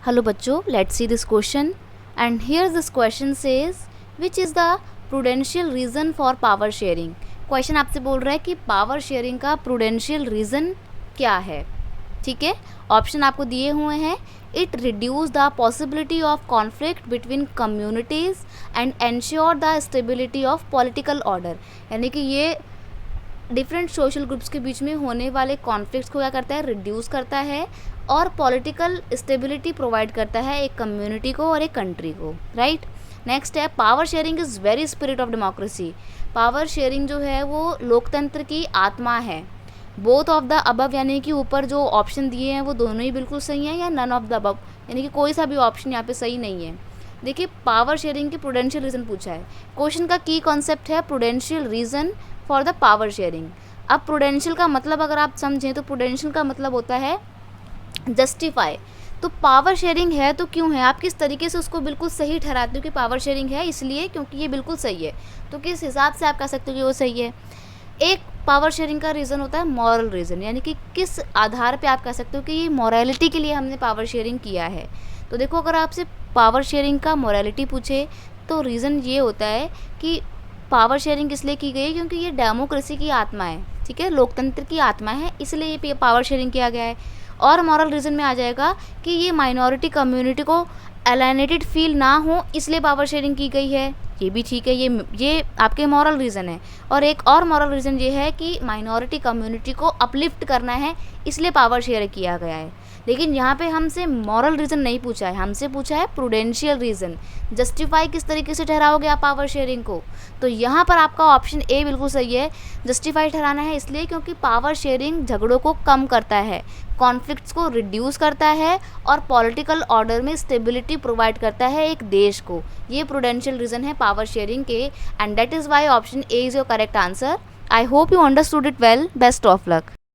Hello बच्चों, let's see this question. And here this question says, which is the prudential reason for power sharing? Question आपसे बोल रहा है कि power sharing का प्रूडेंशियल रीज़न क्या है. ठीक है, ऑप्शन आपको दिए हुए हैं. It reduce the possibility of conflict between communities and ensure the stability of political order. यानी कि ये डिफरेंट सोशल ग्रुप्स के बीच में होने वाले कॉन्फ्लिक्ट्स को क्या करता है, रिड्यूस करता है और पॉलिटिकल स्टेबिलिटी प्रोवाइड करता है एक कम्युनिटी को और एक कंट्री को. राइट. नेक्स्ट है, power sharing is very spirit of democracy. Power sharing जो है वो लोकतंत्र की आत्मा है. बोथ ऑफ द अबव यानी कि ऊपर जो ऑप्शन दिए हैं वो दोनों ही बिल्कुल सही हैं, या नन ऑफ द अबव यानी कि कोई सा भी ऑप्शन यहाँ पे सही नहीं है. देखिए, पावर शेयरिंग की प्रूडेंशियल रीज़न पूछा है. क्वेश्चन का की कॉन्सेप्ट है prudential reason for the power sharing. अब प्रूडेंशियल का मतलब अगर आप समझें तो प्रूडेंशियल का मतलब होता है जस्टिफाई. तो पावर शेयरिंग है तो क्यों है, आप किस तरीके से उसको बिल्कुल सही ठहराते हो कि पावर शेयरिंग है इसलिए क्योंकि ये बिल्कुल सही है. तो किस हिसाब से आप कह सकते हो कि वो सही है. एक पावर शेयरिंग का रीज़न होता है मॉरल रीज़न, यानी कि किस आधार पे आप कह सकते हो कि ये मॉरलिटी के लिए हमने पावर शेयरिंग किया है. तो देखो, अगर आपसे पावर शेयरिंग का मॉरलिटी पूछे तो रीज़न ये होता है कि पावर शेयरिंग इसलिए की गई है क्योंकि ये डेमोक्रेसी की आत्मा है. ठीक है, लोकतंत्र की आत्मा है, इसलिए ये पावर शेयरिंग किया गया है. और मॉरल रीज़न में आ जाएगा कि ये माइनॉरिटी कम्युनिटी को एलिनेटेड फील ना हो इसलिए पावर शेयरिंग की गई है. ये भी ठीक है, ये आपके मॉरल रीज़न है. और एक और मॉरल रीज़न ये है कि माइनॉरिटी कम्युनिटी को अपलिफ्ट करना है इसलिए पावर शेयर किया गया है. लेकिन यहाँ पे हमसे मॉरल रीज़न नहीं पूछा है, हमसे पूछा है प्रूडेंशियल रीज़न. जस्टिफाई किस तरीके से ठहराओगे आप पावर शेयरिंग को. तो यहाँ पर आपका ऑप्शन ए बिल्कुल सही है. जस्टिफाई ठहराना है इसलिए क्योंकि पावर शेयरिंग झगड़ों को कम करता है, कॉन्फ्लिक्ट्स को रिड्यूस करता है और पॉलिटिकल ऑर्डर में स्टेबिलिटी प्रोवाइड करता है एक देश को. ये प्रूडेंशियल रीज़न है पावर शेयरिंग के, and that is why option A is your correct answer. I hope you understood it well. Best of luck.